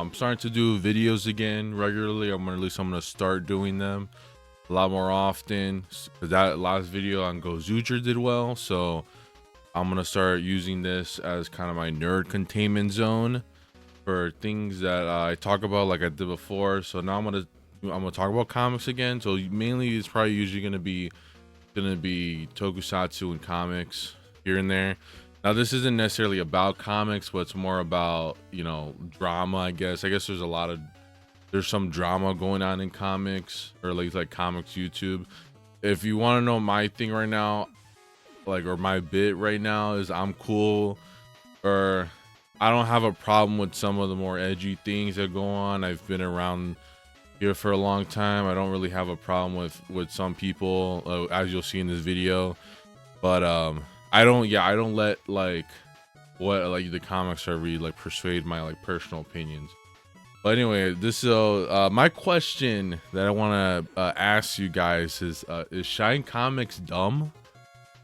I'm starting to do videos again regularly. At least I'm gonna start doing them a lot more often. Cause that last video on Gozuger did well, so I'm gonna start using this as kind of my nerd containment zone for things that I talk about like I did before. So now I'm gonna talk about comics again. So mainly it's probably usually gonna be tokusatsu and comics here and there. Now this isn't necessarily about comics, but it's more about, drama, I guess. There's some drama going on in comics, or at least like comics YouTube. If you want to know my thing right now, or my bit right now, is I'm cool, or I don't have a problem with some of the more edgy things that go on. I've been around here for a long time. I don't really have a problem with some people, as you'll see in this video. But I don't let what the comics I read persuade my personal opinions. But anyway, this is my question that I want to ask you guys is Shine Comics dumb?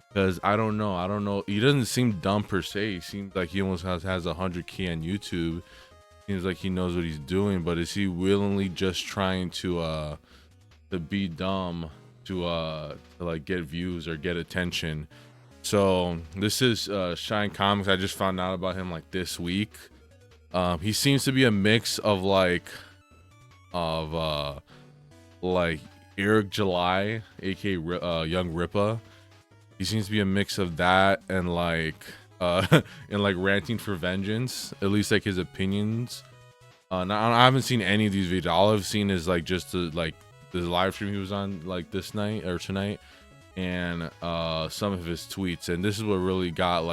Because I don't know. He doesn't seem dumb per se. He seems like he almost has 100K on YouTube. Seems like he knows what he's doing, but is he willingly just trying to be dumb to get views or get attention? So this is Shine Comics. I just found out about him this week. He seems to be a mix of Eric July, aka Young Rippa. He seems to be a mix of that and and ranting for vengeance, at least his opinions. Now I haven't seen any of these videos. All I've seen is just the live stream he was on this night or tonight, and some of his tweets. And this is what really got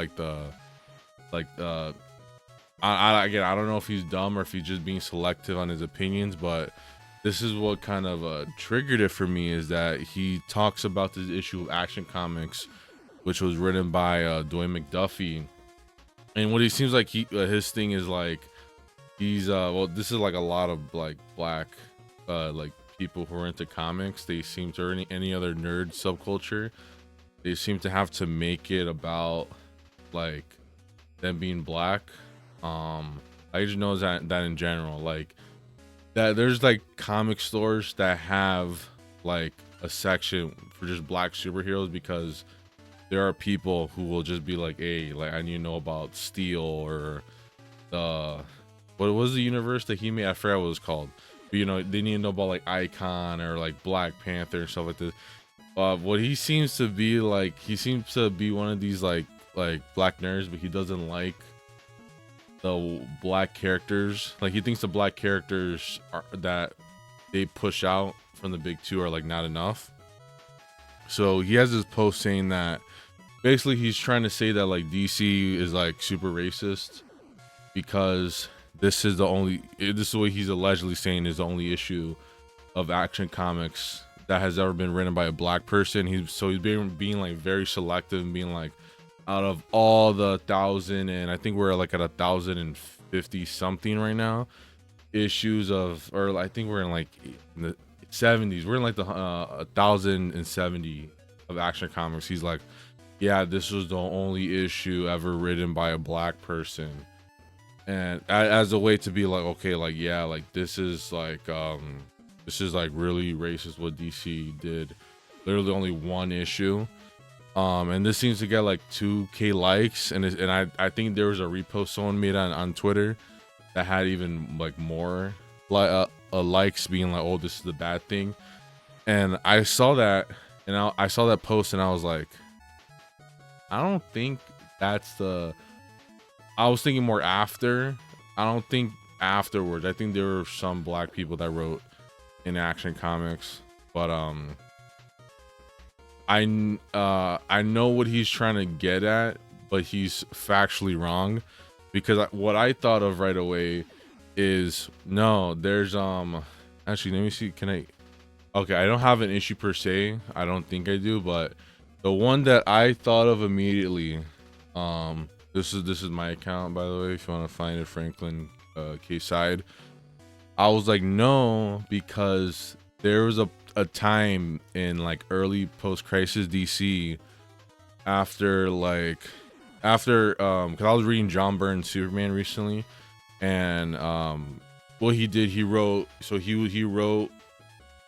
I don't know if he's dumb or if he's just being selective on his opinions, but this is what kind of triggered it for me, is that he talks about this issue of Action Comics, which was written by Dwayne McDuffie. And what he seems like his thing is he's this is a lot of black people who are into comics. They seem to, or any other nerd subculture, they seem to have to make it about them being black. I just know that in general, that there's comic stores that have a section for just black superheroes, because there are people who will just be hey, I need to know about Steel, or what was the universe that he made? I forgot what it was called. But, they need to know about Icon or Black Panther and stuff like this. What he seems to be he seems to be one of these black nerds, but he doesn't like the black characters. He thinks the black characters that they push out from the big two are not enough. So he has this post saying that basically he's trying to say that DC is super racist, because this is what he's allegedly saying is the only issue of Action Comics that has ever been written by a black person. He's being very selective, and being out of all the 1,000, and I think we're at 1,050 something right now issues of, or I think we're in the 70s. We're in the 1,070 of Action Comics. He's yeah, this was the only issue ever written by a black person, and as a way to be okay, yeah, this is really racist what DC did. Literally only one issue. And this seems to get 2K likes, and I think there was a repost someone made on Twitter that had even more likes, being oh, this is the bad thing. And I saw that, and I saw that post, and I was I don't think that's the. I was thinking more after. I don't think afterwards. I think there were some black people that wrote in Action Comics, but I know what he's trying to get at, but he's factually wrong, because what I thought of right away is, no, there's actually, let me see, okay, I don't have an issue per se, I don't think I do, but the one that I thought of immediately, this is my account, by the way, if you want to find it, Franklin K Side. I was no, because there was a time in early post-crisis DC, after because I was reading John Byrne's Superman recently, and What he did, he wrote. So he wrote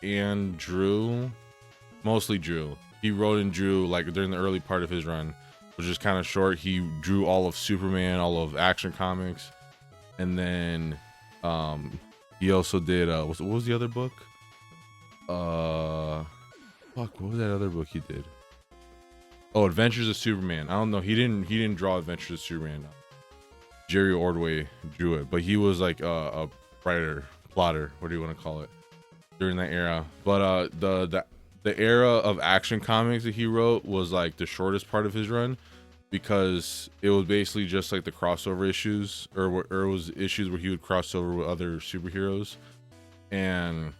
and drew, mostly drew. He wrote and drew like during the early part of his run, which is kind of short. He drew all of Superman, all of Action Comics, and then he also did what was the other book? Fuck, what was that other book he did? Oh, Adventures of Superman. I don't know. He didn't draw Adventures of Superman. Jerry Ordway drew it, but he was like a writer, plotter, what do you want to call it, during that era. But the era of Action Comics that he wrote was like the shortest part of his run, because it was basically just like the crossover issues, or it was issues where he would cross over with other superheroes. And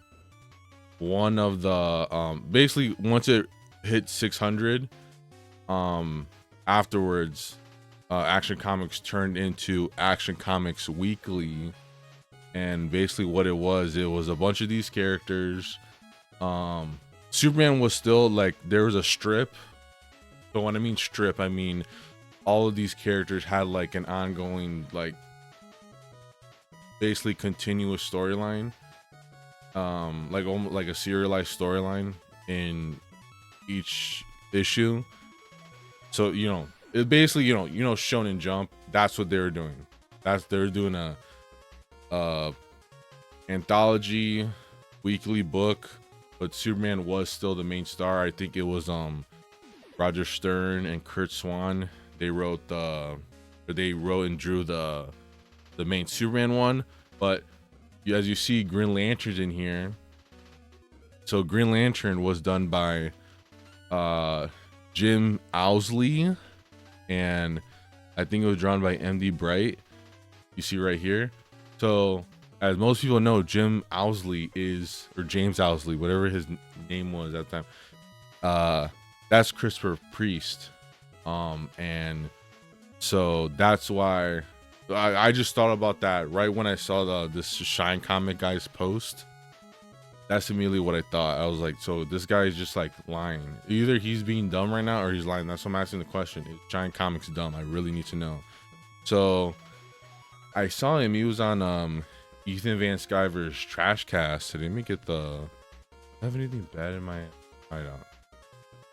one of the basically once it hit 600, afterwards Action Comics turned into Action Comics Weekly. And basically what it was a bunch of these characters. Superman was still like, there was a strip. So when I mean strip, I mean all of these characters had like an ongoing, like basically continuous storyline, like almost like a serialized storyline in each issue. So it basically Shonen Jump, that's what they were doing. They're doing a anthology weekly book, but Superman was still the main star. I think it was Roger Stern and Kurt Swan. They wrote and drew the main Superman one. But as you see, Green Lantern's in here. So Green Lantern was done by Jim Owsley, and I think it was drawn by MD Bright. You see right here. So as most people know, Jim Owsley or James Owsley, whatever his name was at the time, that's Christopher Priest. And so that's why I just thought about that right when I saw this Shine Comic guy's post. That's immediately what I thought. I was like, so this guy is just like lying. Either he's being dumb right now or he's lying. That's why I'm asking the question. Is Shine Comics dumb? I really need to know. So I saw him. He was on Ethan Van Sciver's Trash Cast. Did me get I have anything bad in my hideout?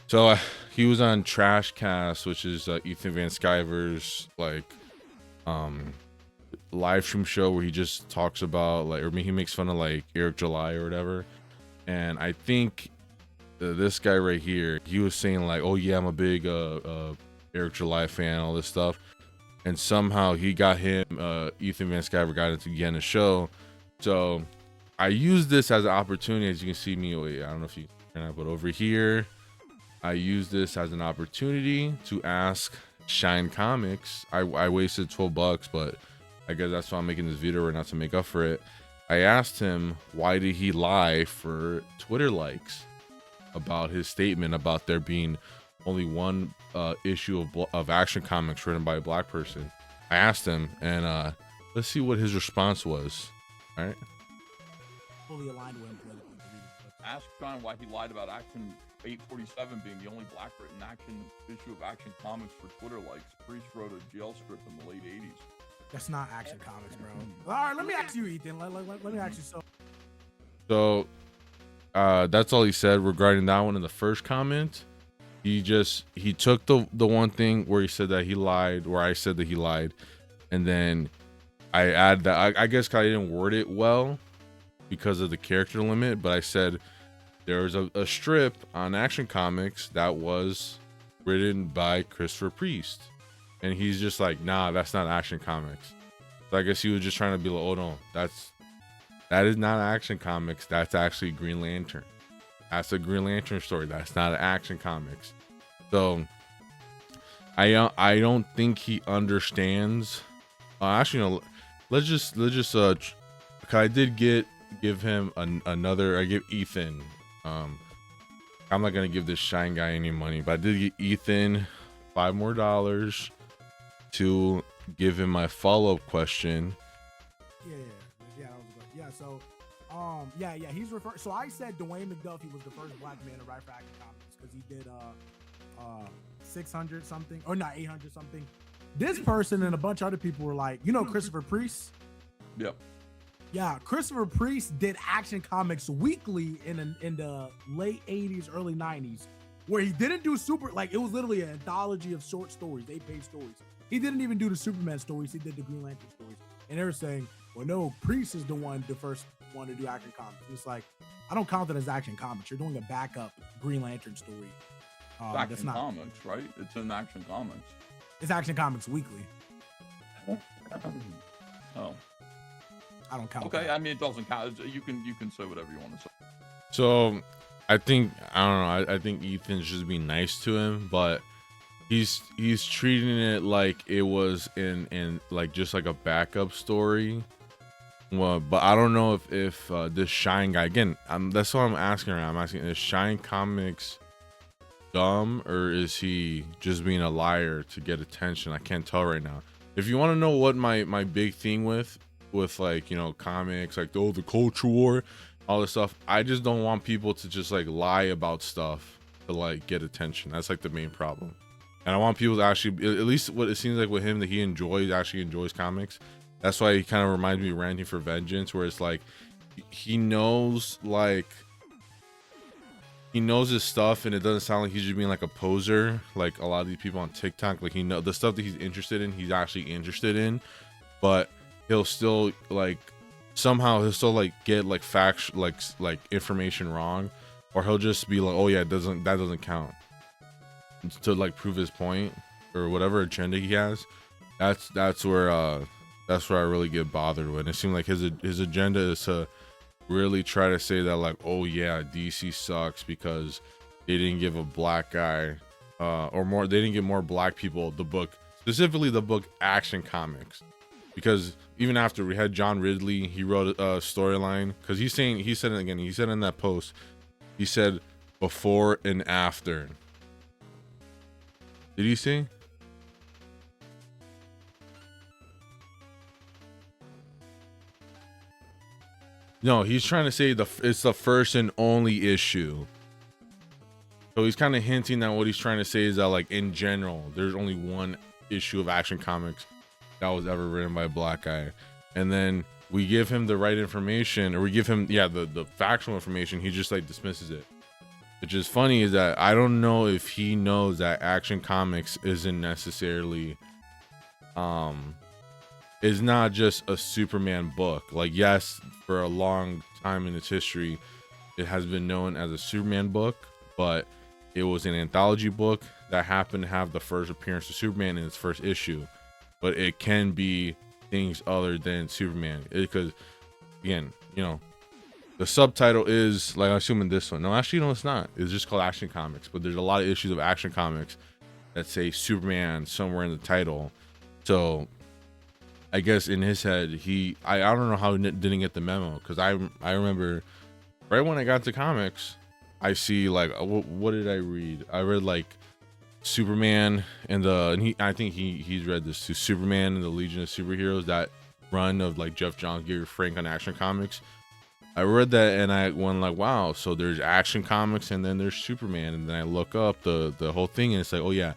So he was on Trash Cast, which is Ethan Van Sciver's like live stream show where he just talks about he makes fun of like Eric July or whatever. And I think this guy right here, he was saying like, oh yeah, I'm a big Eric July fan, all this stuff. And somehow he got him, Ethan Van Sciver got it to get in the show. So I used this as an opportunity. As you can see me, wait, I don't know if you can, but over here, I used this as an opportunity to ask Shine Comics. I wasted $12, but I guess that's why I'm making this video right now, to make up for it. I asked him, why did he lie for Twitter likes about his statement about there being only one issue of Action Comics written by a black person. I asked him, and let's see what his response was. All right. Fully aligned with him politically. Ask John why he lied about Action 847 being the only black written action issue of Action Comics for Twitter likes. Priest wrote a jail script in the late 80s. That's not Action Comics, bro. All right, let me ask you, Ethan. Let me ask you. So that's all he said regarding that one. In the first comment, he took the one thing where he said that he lied, where I said that he lied, and then I add that I guess I didn't word it well because of the character limit, but I said there was a strip on Action Comics that was written by Christopher Priest, and he's just like, nah, that's not Action Comics. So I guess he was just trying to be like, oh no, that is not Action Comics. That's actually Green Lantern. That's a Green Lantern story. That's not Action Comics. So I don't think he understands. Actually, no. Let's just cause I did give him another. I give Ethan. I'm not gonna give this Shine guy any money, but I did give Ethan $5 more to give him my follow-up question. Yeah, that was good. Yeah, so yeah, he's referring. So I said Dwayne McDuffie was the first black man to write for Action Comics because he did 600 something, or not 800 something. This person and a bunch of other people were like, Christopher Priest. Yep. Yeah, Christopher Priest did Action Comics weekly in the late 80s, early 90s, where he didn't do super, like it was literally an anthology of short stories, 8-page stories. He didn't even do the Superman stories, he did the Green Lantern stories. And they were saying, well, no, Priest is the first one to do Action Comics. And it's like, I don't count that as Action Comics. You're doing a backup Green Lantern story. Action That's not Comics, right? It's in Action Comics. It's Action Comics Weekly. Oh, I don't count. okay. that. I mean, it doesn't count. You can say whatever you want to say. So I think, I don't know, I think Ethan's just being nice to him, but he's treating it like it was in like just like a backup story. Well, but I don't know if this Shine guy, again, that's what I'm asking right now. I'm asking, is Shine Comics dumb, or is he just being a liar to get attention? I can't tell right now. If you want to know what my big thing with like, you know, comics, like the culture war, all this stuff, I just don't want people to just like lie about stuff to like get attention. That's like the main problem. And I want people to actually, at least what it seems like with him, that he actually enjoys comics. That's why he kind of reminds me of Ranting for Vengeance, where it's like he knows, like he knows his stuff, and it doesn't sound like he's just being like a poser like a lot of these people on TikTok. Like, he know the stuff that he's interested in, he's actually interested in, but he'll still like somehow he'll still like get like facts, like information wrong, or he'll just be like, oh yeah, that doesn't count, to like prove his point or whatever agenda he has. That's where I really get bothered with. It seemed like his agenda is to really try to say that, like, oh yeah, DC sucks because they didn't give a black guy they didn't give more black people the book, specifically the book Action Comics. Because even after we had John Ridley, he wrote a storyline, because he said it again, he said in that post, he said before and after. Did he say? No, he's trying to say it's the first and only issue. So he's kind of hinting that what he's trying to say is that, like, in general, there's only one issue of Action Comics that was ever written by a black guy. And then we give him the right information, or we give him, the factual information. He just like dismisses it. Which is funny is that I don't know if he knows that Action Comics isn't necessarily, is not just a Superman book. Like, yes, for a long time in its history, it has been known as a Superman book, but it was an anthology book that happened to have the first appearance of Superman in its first issue. But it can be things other than Superman, because again, you know, the subtitle is, like, I'm assuming this one. No, actually, no, it's not. It's just called Action Comics. But there's a lot of issues of Action Comics that say Superman somewhere in the title. So I guess in his head, I don't know how he didn't get the memo, because I remember right when I got to comics, I see like, what did I read? I read like Superman and I think he's read this too, Superman and the Legion of Superheroes, that run of like Jeff Johns, Gary Frank on Action Comics. I read that and I went like, wow, so there's Action Comics and then there's Superman. And then I look up the whole thing, and it's like, oh yeah,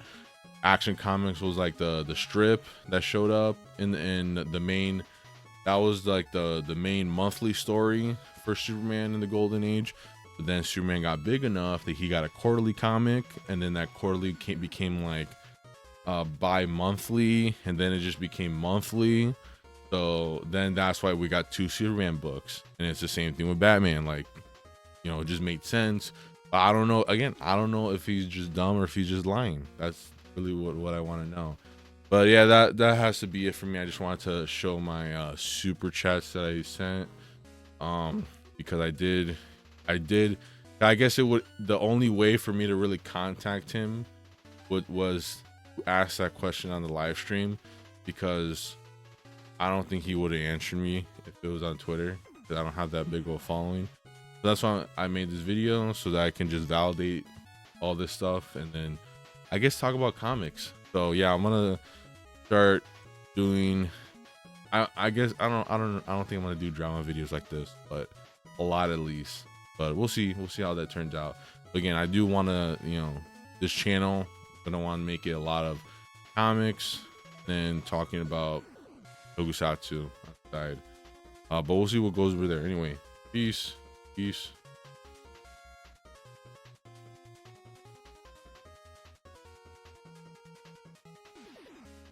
Action Comics was like the strip that showed up in the main, that was like the main monthly story for Superman in the Golden Age. But then Superman got big enough that he got a quarterly comic, and then that quarterly became like bi-monthly, and then it just became monthly. So then that's why we got 2 Superman books. And it's the same thing with Batman. Like, you know, it just made sense. But I don't know, again, I don't know if he's just dumb or if he's just lying. That's really what I want to know. But yeah, that has to be it for me. I just wanted to show my super chats that I sent, because I guess the only way for me to really contact him was to ask that question on the live stream, because I don't think he would have answered me if it was on Twitter, because I don't have that big of a following. So that's why I made this video, so that I can just validate all this stuff and then I guess talk about comics. So yeah, I'm gonna start doing, I guess I don't think I'm gonna do drama videos like this, but a lot at least. But we'll see how that turns out. But again, I do want to, you know, this channel, I don't want to make it a lot of comics and talking about Tokusatsu outside. But we'll see what goes over there. Anyway, peace.